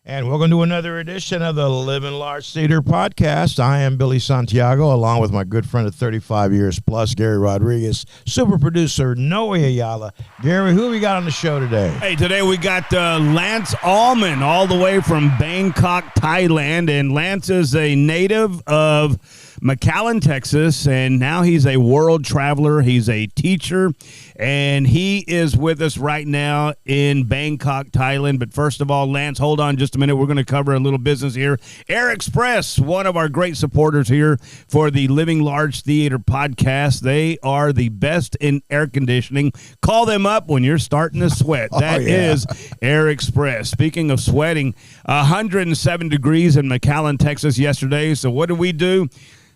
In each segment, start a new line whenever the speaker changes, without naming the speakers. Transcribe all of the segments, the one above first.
And welcome to another edition of the Living Large Theater Podcast. I am Billy Santiago, along with my good friend of 35 years plus, Gary Rodriguez, super producer Noe Ayala. Gary, who we got on the show today?
Hey, today we got Lance Ahlman, all the way from Bangkok, Thailand. And Lance is a native of McAllen, Texas, and now he's a world traveler. He's a teacher, and he is with us right now in Bangkok, Thailand. But first of all, Lance, hold on just a minute. We're going to cover a little business here. Air Express, one of our great supporters here for the Living Large Theater Podcast. They are the best in air conditioning. Call them up when you're starting to sweat. That is Air Express. Speaking of sweating, 107 degrees in McAllen, Texas yesterday. So what do?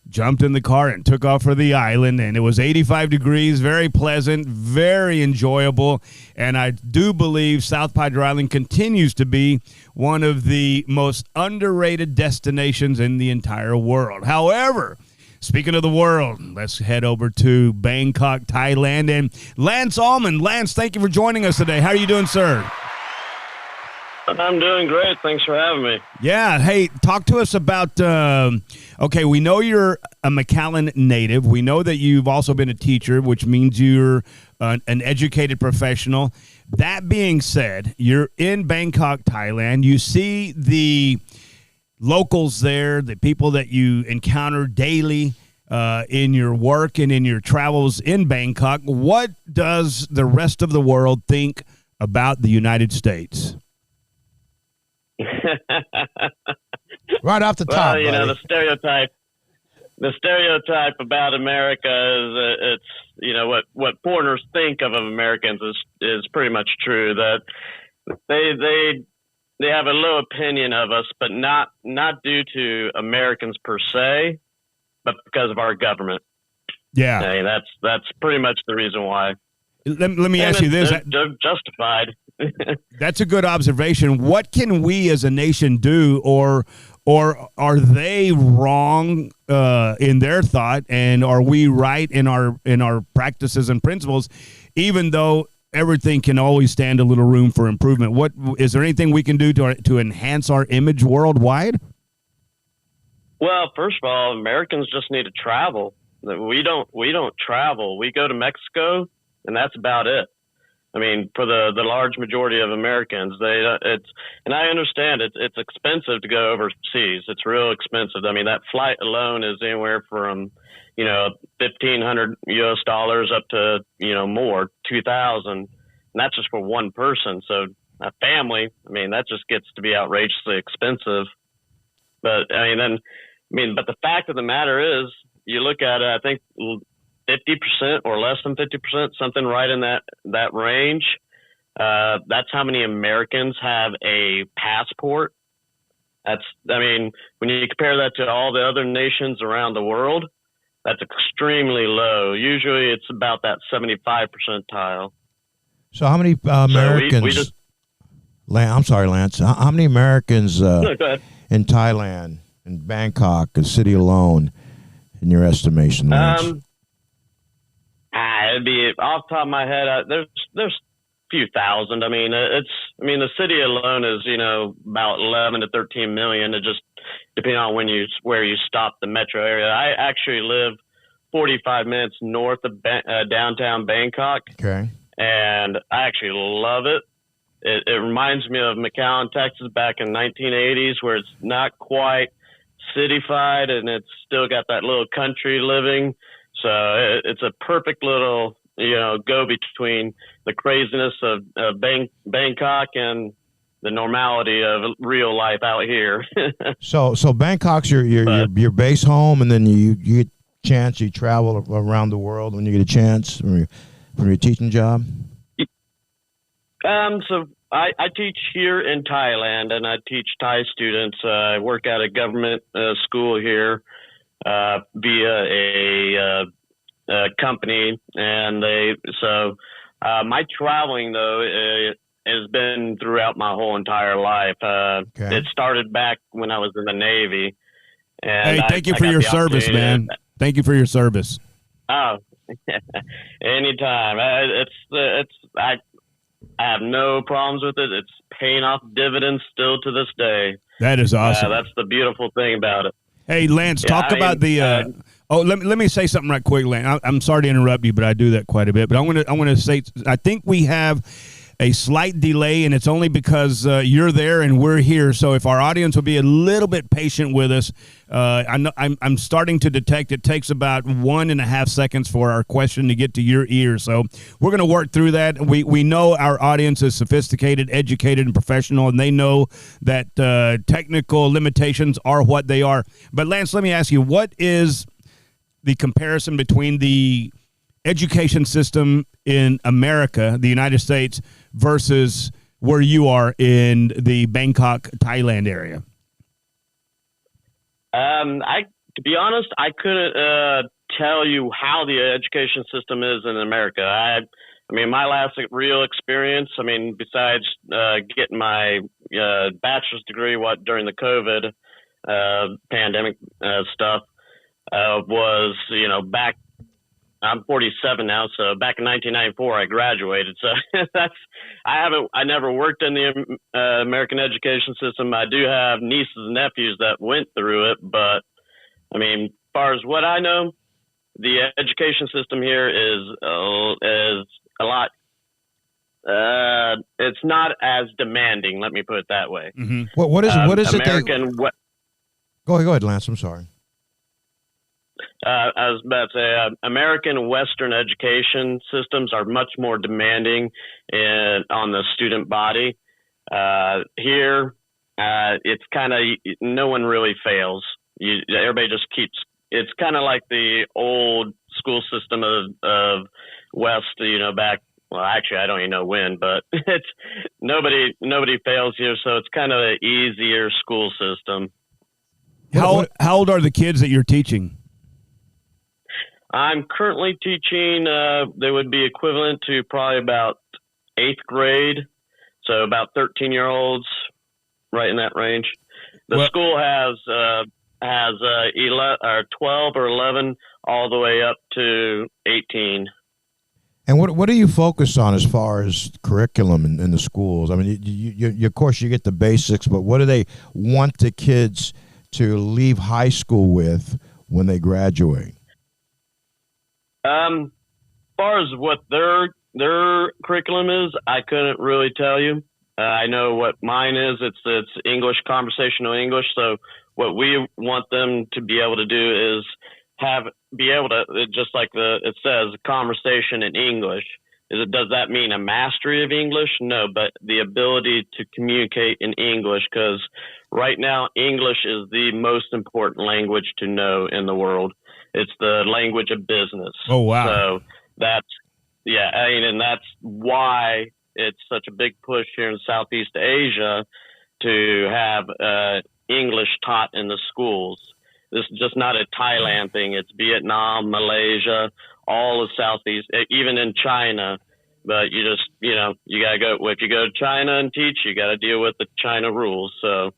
Jumped in the car and took off for the island, and it was 85 degrees, very pleasant, very enjoyable, and I do believe South Padre Island continues to be one of the most underrated destinations in the entire world. However, speaking of the world, let's head over to Bangkok, Thailand, and Lance Ahlman. Lance, thank you for joining us today. How are you doing, sir?
I'm doing great. Thanks for having me.
Yeah. Hey, talk to us about, okay, we know you're a McAllen native. We know that you've also been a teacher, which means you're an educated professional. That being said, you're in Bangkok, Thailand. You see the locals there, the people that you encounter daily in your work and in your travels in Bangkok. What does the rest of the world think about the United States?
Right off the top,
well, the stereotype about America is it's what foreigners think of Americans is pretty much true. That they have a low opinion of us, but not due to Americans per se, but because of our government.
Yeah,
that's pretty much the reason why.
Let me ask you this:
they're justified.
That's a good observation. What can we as a nation do, or are they wrong in their thought, and are we right in our practices and principles, even though everything can always stand a little room for improvement? What is there anything we can do to enhance our image worldwide?
Well, first of all, Americans just need to travel. We don't travel. We go to Mexico, and that's about it. I mean, for the large majority of Americans, and I understand it's expensive to go overseas. It's real expensive. I mean, that flight alone is anywhere from, $1,500 US up to, more, 2,000. And that's just for one person. So a family, that just gets to be outrageously expensive. But but the fact of the matter is, you look at it, I think 50% or less than 50%, something right in that range. That's how many Americans have a passport. When you compare that to all the other nations around the world, that's extremely low. Usually it's about that 75 percentile.
So how many Americans, I'm sorry, Lance, how many Americans in Thailand, in Bangkok, a city alone, in your estimation, Lance?
It'd be off the top of my head. There's a few thousand. The city alone is about 11 to 13 million. It just depending on where you stop the metro area. I actually live 45 minutes north of downtown Bangkok.
Okay,
and I actually love it. It reminds me of McAllen, Texas, back in 1980s, where it's not quite cityfied and it's still got that little country living. So it's a perfect little, go between the craziness of Bangkok and the normality of real life out here.
So Bangkok's your base home, and then you get a chance, you travel around the world when you get a chance from your teaching job?
So I teach here in Thailand, and I teach Thai students. I work at a government school here. Via a company, and my traveling though has been throughout my whole entire life.
Okay.
It started back when I was in the Navy. And
hey, thank you for your service, man. Thank you for your service.
Oh, anytime. I have no problems with it. It's paying off dividends still to this day.
That is awesome.
That's the beautiful thing about it.
Hey, Lance, talk about the. Let me say something right quick, Lance. I'm sorry to interrupt you, but I do that quite a bit. But I want to say, I think we have a slight delay, and it's only because you're there and we're here. So if our audience will be a little bit patient with us, I'm starting to detect it takes about 1.5 seconds for our question to get to your ear. So we're going to work through that. We know our audience is sophisticated, educated, and professional, and they know that technical limitations are what they are. But Lance, let me ask you, what is the comparison between the education system in America, the United States, versus where you are in the Bangkok, Thailand area?
To be honest, I couldn't tell you how the education system is in America. I mean, my last real experience, I mean, besides getting my bachelor's degree during the COVID pandemic stuff, was, back. I'm 47 now, so back in 1994 I graduated. So I never worked in the American education system. I do have nieces and nephews that went through it, but I mean, as far as what I know, the education system here is a lot. It's not as demanding. Let me put it that way.
Mm-hmm. What is
American?
Go ahead, Lance. I'm sorry.
I was about to say, American Western education systems are much more demanding on the student body. Here, it's kind of, no one really fails. Everybody just keeps, it's kind of like the old school system of West, back, well, actually, I don't even know when, but it's nobody fails here. So it's kind of an easier school system.
How old are the kids that you're teaching?
I'm currently teaching, they would be equivalent to probably about 8th grade. So about 13-year-olds, right in that range. The school has 11 or 12 or 11 all the way up to 18.
And what do you focus on as far as curriculum in the schools? I mean, you of course you get the basics, but what do they want the kids to leave high school with when they graduate?
As far as what their curriculum is, I couldn't really tell you. I know what mine is. It's English, conversational English. So what we want them to be able to do is be able to, just like it says, conversation in English. Does that mean a mastery of English? No, but the ability to communicate in English, because right now English is the most important language to know in the world. It's the language of business.
Oh, wow.
So and that's why it's such a big push here in Southeast Asia to have English taught in the schools. This is just not a Thailand thing. It's Vietnam, Malaysia, all of Southeast, even in China. But you just, you got to go, if you go to China and teach, you got to deal with the China rules. So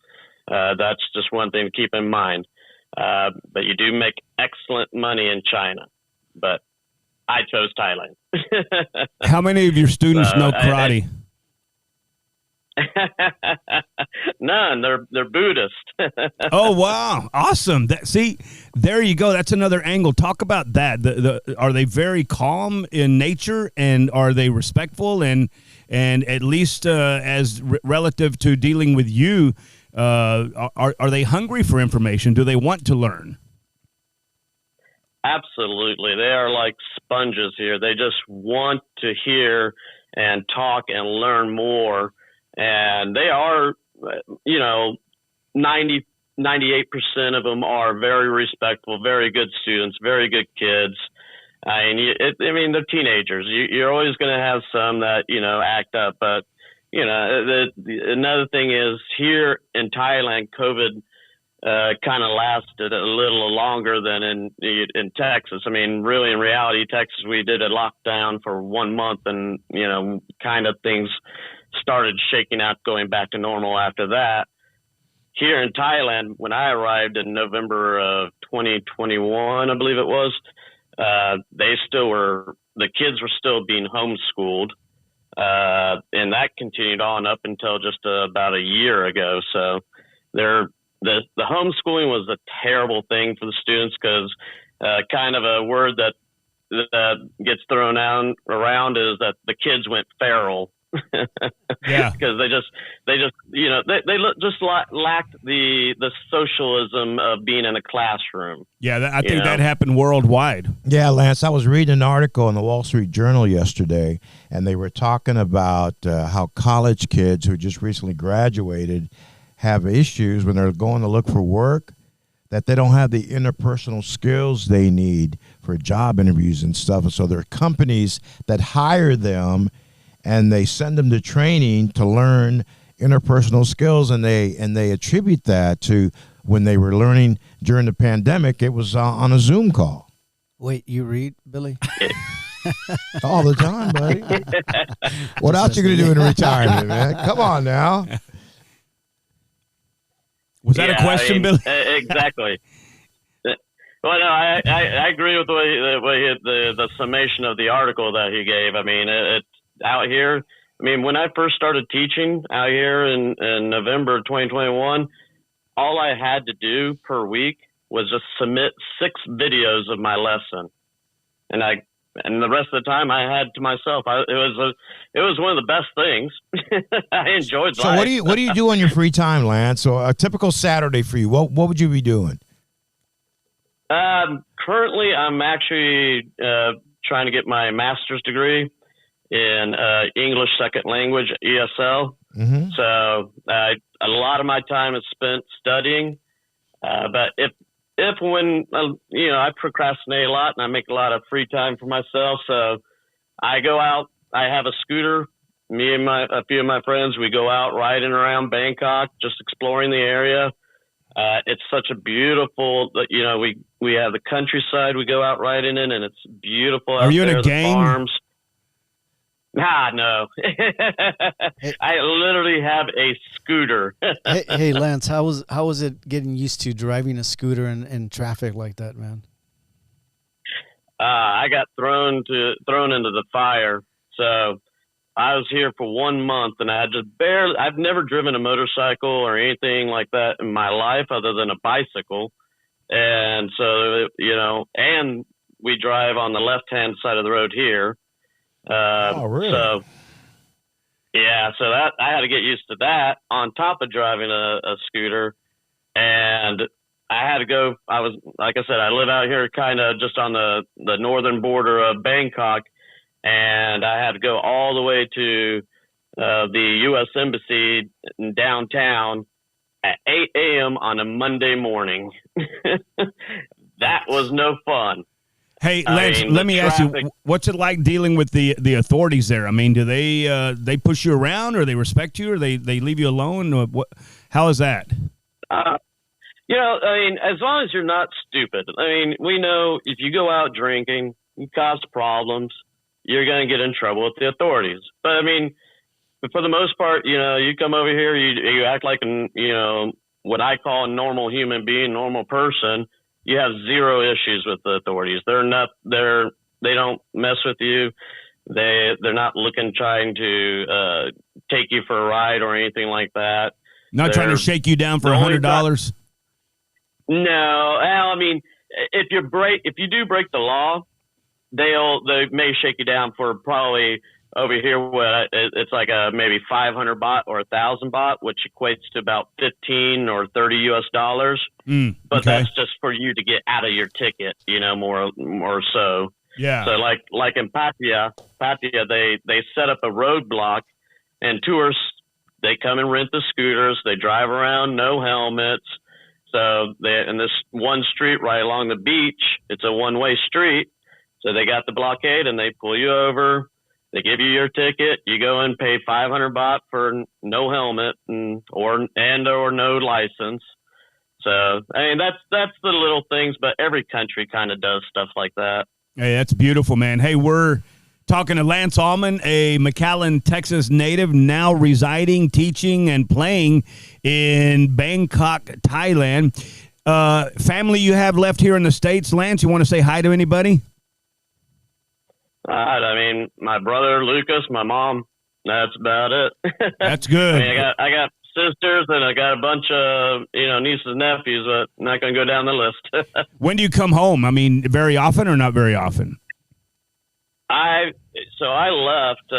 that's just one thing to keep in mind. But you do make excellent money in China. But I chose Thailand.
How many of your students know karate?
None. They're Buddhist.
Oh, wow. Awesome. See, there you go. That's another angle. Talk about that. Are they very calm in nature, and are they respectful, and at least as relative to dealing with you, are they hungry for information? Do they want to learn?
Absolutely. They are like sponges here. They just want to hear and talk and learn more. And they are, 98% of them are very respectful, very good students, very good kids. They're teenagers. You're always going to have some that, act up. But, another thing is here in Thailand, COVID kind of lasted a little longer than in Texas. I mean, really, in reality, Texas, we did a lockdown for 1 month, and kind of things started shaking out, going back to normal after that. Here in Thailand, when I arrived in November of 2021, I believe it was, the kids were still being homeschooled. And that continued on up until just about a year ago. So the homeschooling was a terrible thing for the students because kind of a word that gets thrown around is that the kids went feral.
Yeah,
because they just lacked the socialism of being in a classroom.
Yeah, I think that happened worldwide.
Yeah, Lance, I was reading an article in the Wall Street Journal yesterday, and they were talking about how college kids who just recently graduated have issues when they're going to look for work, that they don't have the interpersonal skills they need for job interviews and stuff. And so there are companies that hire them and they send them to training to learn interpersonal skills, and they attribute that to when they were learning during the pandemic. It was on a Zoom call.
Wait, you read, Billy?
All the time, buddy. What else you going to do in retirement, man? Come on now.
Was that a question, Billy?
Exactly. Well, no, I agree with the summation of the article that he gave. I mean, it's out here. I mean, when I first started teaching out here in November 2021, all I had to do per week was just submit 6 videos of my lesson, and the rest of the time I had to myself. It was one of the best things. I enjoyed.
So life. What do you do on your free time, Lance? So a typical Saturday for you, what would you be doing?
Currently, I'm actually trying to get my master's degree in English Second Language, ESL.
Mm-hmm.
So a lot of my time is spent studying. But if when I procrastinate a lot and I make a lot of free time for myself, so I go out. I have a scooter. Me and a few of my friends, we go out riding around Bangkok, just exploring the area. It's such a beautiful, we have the countryside we go out riding in, and it's beautiful.
Are you in
there,
a gang?
The farms. No. I literally have a scooter.
hey, Lance, how was it getting used to driving a scooter in traffic like that, man?
I got thrown into the fire. So I was here for 1 month, and I've never driven a motorcycle or anything like that in my life other than a bicycle. And so, and we drive on the left-hand side of the road here.
Oh, really?
So, yeah, so that I had to get used to that on top of driving a scooter. And I had to go, like I said, I live out here kind of just on the northern border of Bangkok. And I had to go all the way to the U.S. Embassy in downtown at 8 a.m. on a Monday morning. That was no fun.
Hey, Lance, let me ask you, what's it like dealing with the authorities there? I mean, do they push you around, or they respect you, or they leave you alone? Or how is that?
I mean, as long as you're not stupid. I mean, we know if you go out drinking, you cause problems, you're going to get in trouble with the authorities. But I mean, for the most part, you come over here, you act like what I call a normal human being, normal person. You have zero issues with the authorities. They don't mess with you. They're not trying to take you for a ride or anything like that.
Not trying to shake you down for $100.
No, I mean, if you do break the law, they may shake you down for probably over here. It's like maybe 500 baht or 1,000 baht, which equates to about 15 or 30 US dollars. But that's just for you to get out of your ticket, more so.
Yeah.
So like in Pattaya, they set up a roadblock, and tourists, they come and rent the scooters. They drive around, no helmets. So in this one street right along the beach, it's a one-way street. So they got the blockade, and they pull you over. They give you your ticket. You go and pay 500 baht for no helmet or no license. So I mean, that's the little things, but every country kind of does stuff like that.
Hey, that's beautiful, man. Hey, we're talking to Lance Ahlman, a McAllen, Texas native, now residing, teaching, and playing in Bangkok, Thailand. Family you have left here in the States, Lance? You want to say hi to anybody?
I mean, my brother Lucas, my mom That's about it.
That's good.
I mean, I got sisters and I got a bunch of nieces and nephews, but I'm not going to go down the list.
When do you come home? I mean, very often or not very often?
I left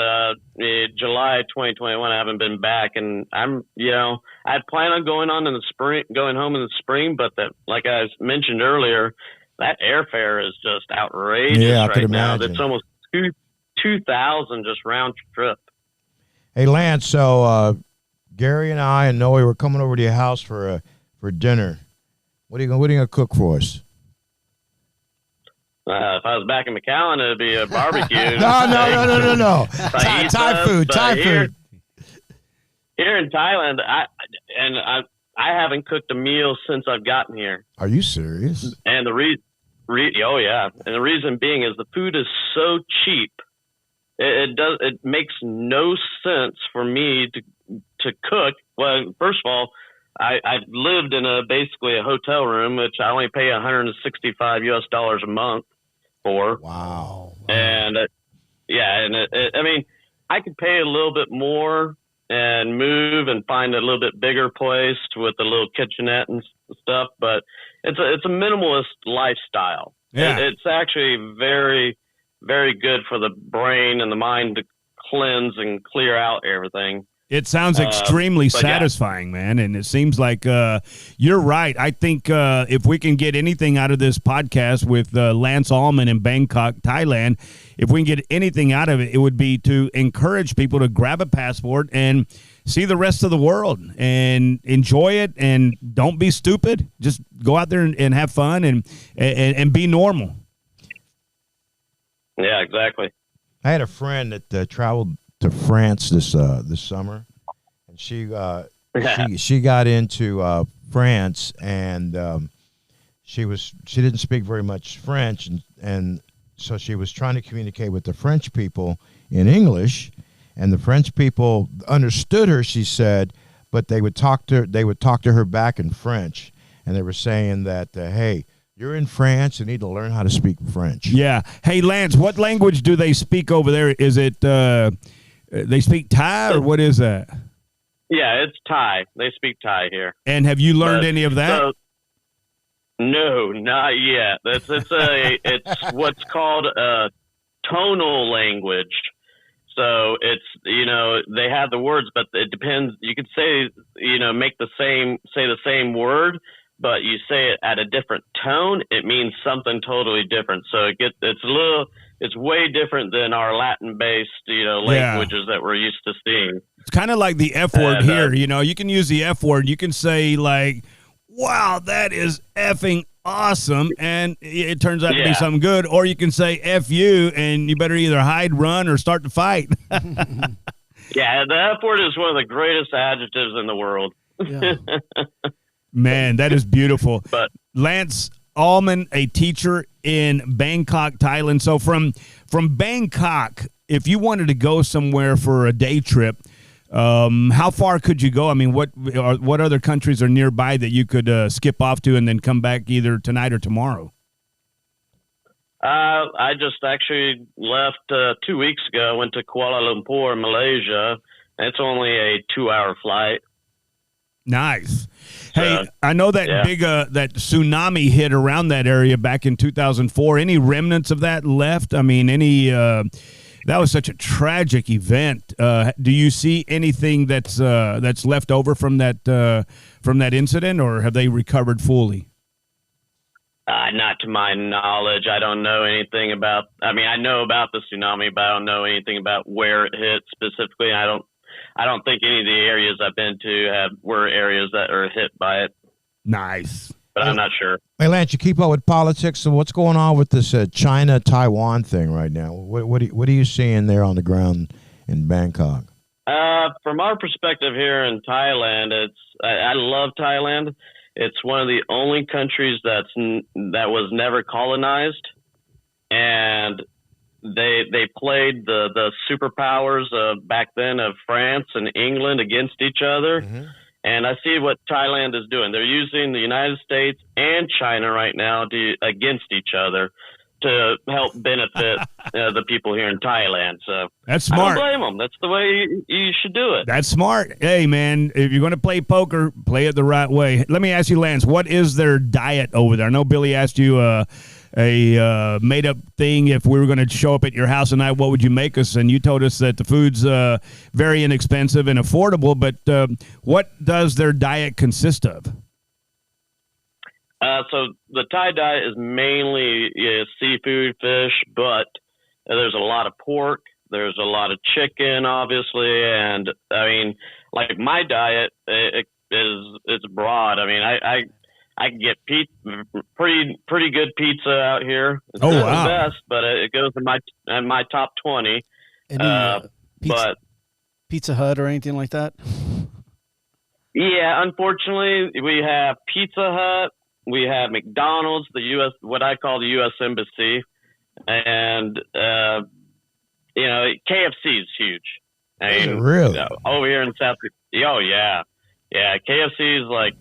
July 2021. I haven't been back, and I'd plan on going home in the spring, but like I mentioned earlier, that airfare is just outrageous.
Yeah, I
right
could
now.
imagine.
It's almost $2,000 just round trip.
Hey, Lance. So Gary and I and Noe were coming over to your house for dinner. What are you gonna cook for us?
If I was back in McAllen, it'd be a barbecue.
No. Thai food.
Here in Thailand, I haven't cooked a meal since I've gotten here.
Are you serious?
And oh yeah, and the reason being is the food is so cheap. It makes no sense for me to cook. Well, first of all, I've lived in basically a hotel room, which I only pay $165 a month for.
Wow.
And I mean, I could pay a little bit more and move and find a little bit bigger place with a little kitchenette and stuff, but it's a minimalist lifestyle.
Yeah.
It's actually very, very good for the brain and the mind to cleanse and clear out everything.
It sounds extremely satisfying, man, and it seems like you're right. I think if we can get anything out of this podcast with Lance Ahlman in Bangkok, Thailand, if we can get anything out of it, it would be to encourage people to grab a passport and see the rest of the world and enjoy it, and don't be stupid. Just go out there and have fun and be normal.
Yeah, exactly.
I had a friend that traveled to France this summer, and she got into France, and she didn't speak very much French, and so she was trying to communicate with the French people in English, and the French people understood her, she said, but they would talk to her back in French, and they were saying that hey, you're in France, you need to learn how to speak French.
Yeah. Hey, Lance, what language do they speak over there? Is it they speak Thai, or what is that?
Yeah, it's Thai. They speak Thai here.
And have you learned any of that?
No, not yet. It's what's called a tonal language. So it's, they have the words, but it depends. You could say, say the same word, but you say it at a different tone, it means something totally different. So it's way different than our Latin-based, languages that we're used to seeing.
It's kind of like the F word here. You can use the F word. You can say like, wow, that is effing awesome, and it turns out to be something good. Or you can say F you, and you better either hide, run, or start to fight.
Yeah, the F word is one of the greatest adjectives in the world.
Yeah.
Man, that is beautiful.
But
Lance Ahlman, a teacher in Bangkok, Thailand. So from Bangkok, if you wanted to go somewhere for a day trip, how far could you go? I mean, what other countries are nearby that you could skip off to and then come back either tonight or tomorrow?
I just actually left 2 weeks ago. I went to Kuala Lumpur, Malaysia. It's only a 2-hour flight.
Nice. Hey, I know that big that tsunami hit around that area back in 2004. Any remnants of that left? I mean, that was such a tragic event. Do you see anything that's left over from that incident, or have they recovered fully?
Not to my knowledge. I don't know anything about. I mean, I know about the tsunami, but I don't know anything about where it hit specifically. I don't think any of the areas I've been to were areas that are hit by it.
Nice.
But I'm not sure.
Hey, Lance, you keep up with politics. So what's going on with this China-Taiwan thing right now? What are you seeing there on the ground in Bangkok?
From our perspective here in Thailand, I love Thailand. It's one of the only countries that was never colonized, and they played the superpowers back then of France and England against each other. Mm-hmm. And I see what Thailand is doing. They're using the United States and China right now against each other to help benefit the people here in Thailand. So
that's smart.
I don't blame them. That's the way you should do it.
That's smart. Hey, man, if you're going to play poker, play it the right way. Let me ask you, Lance, what is their diet over there? I know Billy asked you a made-up thing. If we were going to show up at your house tonight, what would you make us? And you told us that the food's very inexpensive and affordable, but what does their diet consist of?
So the Thai diet is mainly seafood, fish, but there's a lot of pork. There's a lot of chicken, obviously, and I mean, like my diet it's broad. I mean, I can get pretty good pizza out here. It's not the best, but it goes in my top 20. But
Pizza Hut or anything like that?
Yeah, unfortunately, we have Pizza Hut. We have McDonald's, what I call the U.S. Embassy, and KFC is huge. I mean,
really?
Over here in South. Oh yeah, KFC is like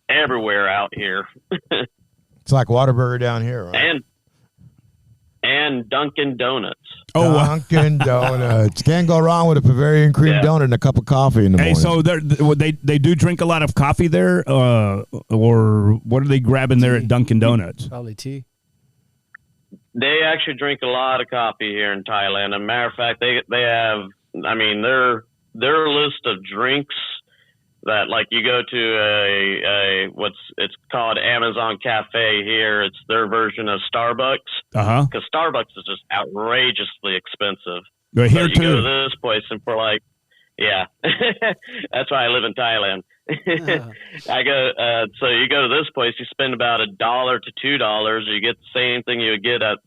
everywhere out here.
It's like Whataburger down here, right?
And Dunkin' Donuts.
Oh,
Dunkin' Donuts. Can't go wrong with a Bavarian cream donut and a cup of coffee in the morning.
Hey, so they do drink a lot of coffee there, or what are they grabbing there at Dunkin' Donuts?
Probably tea.
They actually drink a lot of coffee here in Thailand. As a matter of fact, they have, I mean, their list of drinks that, like, you go to it's called Amazon Cafe here. It's their version of Starbucks. Because Starbucks is just outrageously expensive.
But here
you go to this place and for like, yeah, that's why I live in Thailand. So you go to this place, you spend about $1 to $2. You get the same thing you would get at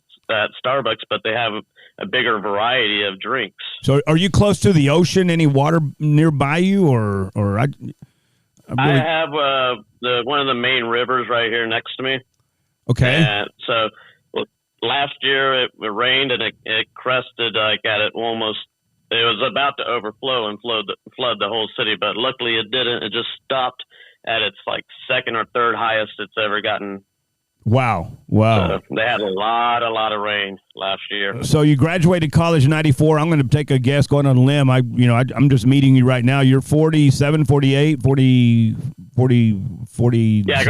Starbucks, but they have a bigger variety of drinks.
So are you close to the ocean? Any water nearby you, or
I have one of the main rivers right here next to me.
Okay.
And so last year it rained and it crested like at it almost. It was about to overflow and flood the whole city, but luckily it didn't. It just stopped at its like second or third highest it's ever gotten.
Wow.
So they had a lot of rain last year.
So you graduated college in 94. I'm going to take a guess going on a limb. I'm just meeting you right now. You're 47, 48, 40.
Yeah, I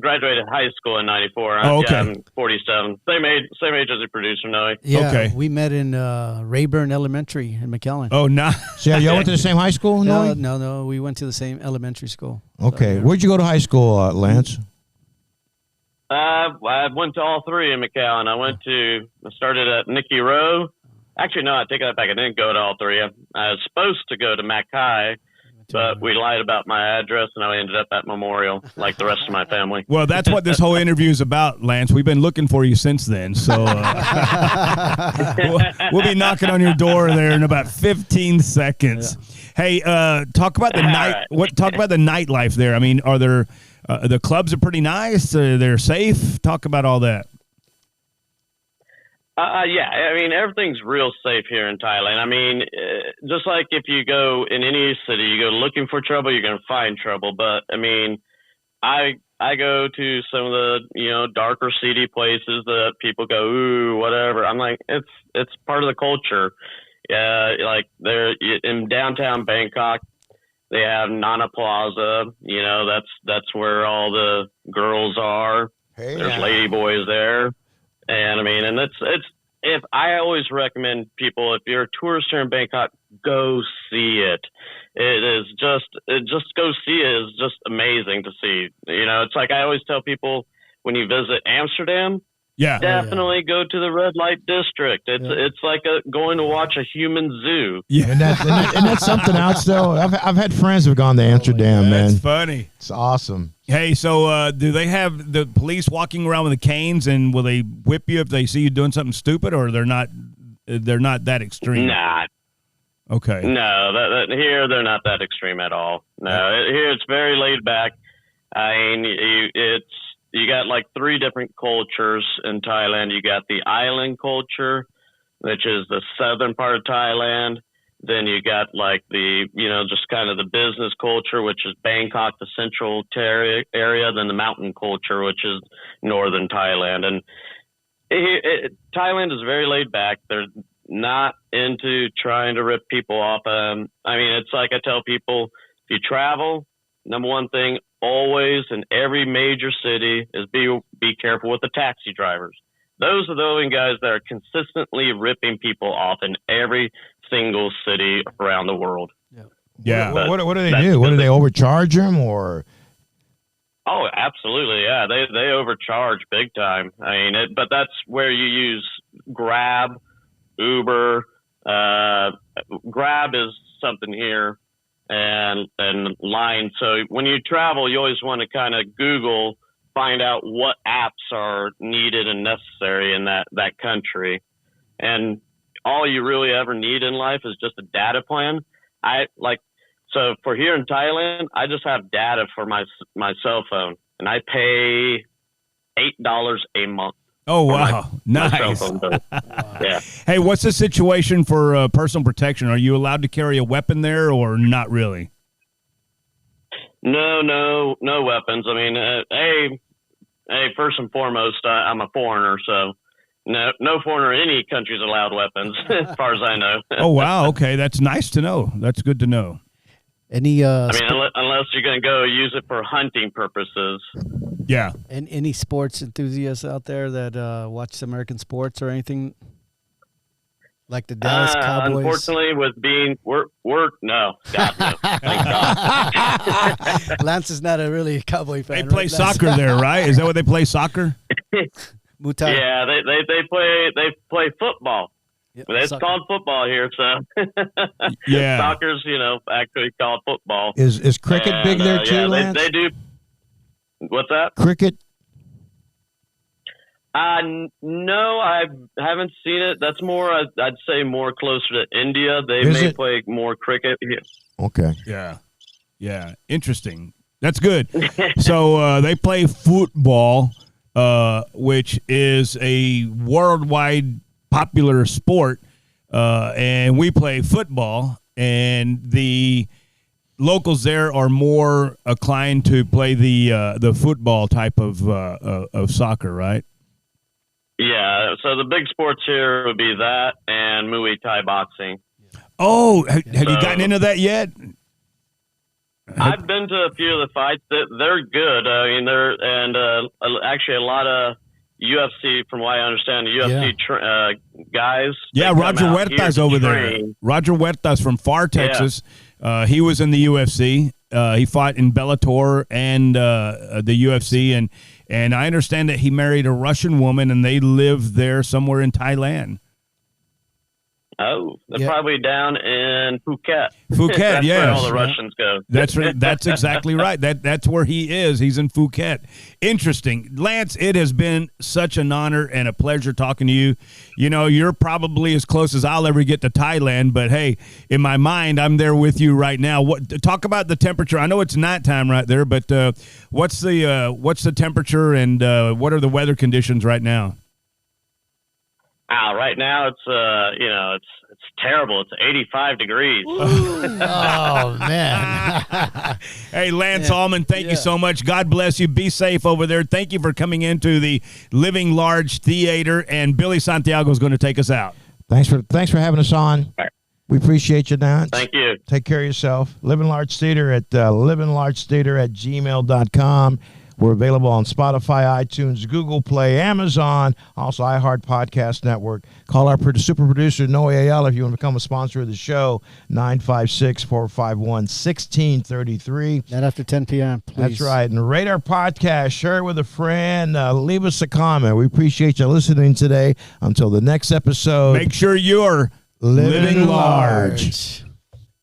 graduated high school in 94.
Oh, okay.
Yeah, I'm 47. Same age as your producer, Noe.
Yeah,
okay.
We met in Rayburn Elementary in McAllen.
Oh, no.
So y'all went to the same high school?
No. We went to the same elementary school.
Okay. Where'd you go to high school, Lance?
I went to all three in McAllen. I started at Nicky Rowe. Actually, no, I take that back. I didn't go to all three. I was supposed to go to Mac High, but we lied about my address, and I ended up at Memorial, like the rest of my family.
Well, that's what this whole interview is about, Lance. We've been looking for you since then, so we'll be knocking on your door there in about 15 seconds. Yeah. Hey, talk about the night.
Right.
Talk about the nightlife there. I mean, are there the clubs are pretty nice? They're safe. Talk about all that.
Yeah, I mean, everything's real safe here in Thailand. I mean, just like if you go in any city, you go looking for trouble, you're going to find trouble. But, I mean, I go to some of the, darker, seedy places that people go, ooh, whatever. I'm like, it's part of the culture. Yeah, like they're in downtown Bangkok, they have Nana Plaza. That's where all the girls are.
Hey,
there's lady boys there. And I mean, and if I always recommend people, if you're a tourist here in Bangkok, go see it. Just go see it. It's just amazing to see. It's like I always tell people when you visit Amsterdam, definitely go to the red light district. It's like going to watch a human zoo.
Yeah, and that's something else though. I've had friends who've gone to Amsterdam, man.
That's funny.
It's awesome.
Hey, so do they have the police walking around with the canes, and will they whip you if they see you doing something stupid, or they're not that extreme?
Nah.
Okay.
No, here they're not that extreme at all. No, here it's very laid back. I mean, you got like three different cultures in Thailand. You got the island culture, which is the southern part of Thailand. Then you got like the, just kind of the business culture, which is Bangkok, the central area. Then the mountain culture, which is northern Thailand. And Thailand is very laid back. They're not into trying to rip people off. I mean, it's like I tell people, if you travel, number one thing always in every major city is be careful with the taxi drivers. Those are the only guys that are consistently ripping people off in every single city around the world.
Yeah.
What do they do? What do they overcharge them or?
Oh, absolutely. Yeah. They overcharge big time. I mean, but that's where you use Grab, Uber. Grab is something here and Line. So when you travel, you always want to kind of Google, find out what apps are needed and necessary in that country. And all you really ever need in life is just a data plan. So for here in Thailand, I just have data for my cell phone, and I pay $8 a month.
Oh, wow. Nice.
My cell phone bill. Yeah.
Hey, what's the situation for personal protection? Are you allowed to carry a weapon there or not really?
No weapons. I mean, first and foremost, I'm a foreigner, so no foreigner in any country is allowed weapons, as far as I know.
Oh, wow. Okay, that's nice to know. That's good to know.
Any
unless you're going to go use it for hunting purposes.
Yeah.
and any sports enthusiasts out there that watch American sports or anything like the Dallas Cowboys?
Unfortunately, with being we're no, God, no. Thank God.
Lance is not a really Cowboy fan.
They play soccer there, right? Is that what they play, soccer?
Muay Thai.
Yeah, they play football.
Yep,
It's called football here, so
Yeah.
soccer's actually called football.
Is cricket big there too,
yeah,
Lance?
they do. What's that?
Cricket?
No, I haven't seen it. That's more, I'd say, more closer to India. They
Is
may
it?
play more cricket here.
Okay.
Yeah. Interesting. That's good. So they play football, which is a worldwide popular sport, and we play football, and the locals there are more inclined to play the football type of soccer, right?
Yeah, so the big sports here would be that and Muay Thai boxing.
Oh, have you gotten into that yet?
I've been to a few of the fights. They're good. I mean, actually a lot of UFC, from what I understand, the UFC guys.
Yeah, Roger Huerta's over there. Roger Huerta's from Far, Texas. Yeah. He was in the UFC. He fought in Bellator and the UFC, and I understand that he married a Russian woman, and they live there somewhere in Thailand.
Oh, they're probably down in Phuket.
Phuket,
that's
yes.
where all the Russians go.
That's exactly right. That's where he is. He's in Phuket. Interesting. Lance, it has been such an honor and a pleasure talking to you. You know, you're probably as close as I'll ever get to Thailand, but hey, in my mind, I'm there with you right now. Talk about the temperature. I know it's nighttime right there, but what's the temperature and what are the weather conditions right now?
Right now it's it's terrible. It's 85 degrees.
Oh man!
Hey, Lance Ahlman, thank you so much. God bless you. Be safe over there. Thank you for coming into the Living Large Theater, and Billy Santiago is going to take us out.
Thanks for having us on.
Right.
We appreciate you, Lance.
Thank you.
Take care of yourself. Living Large Theater at livinglargetheater@gmail.com. We're available on Spotify, iTunes, Google Play, Amazon, also iHeart Podcast Network. Call our super producer, Noe Ayala, if you want to become a sponsor of the show, 956-451-1633.
Not after 10 p.m., please.
That's right. And rate our podcast, share it with a friend, leave us a comment. We appreciate you listening today. Until the next episode,
make sure you're
living large.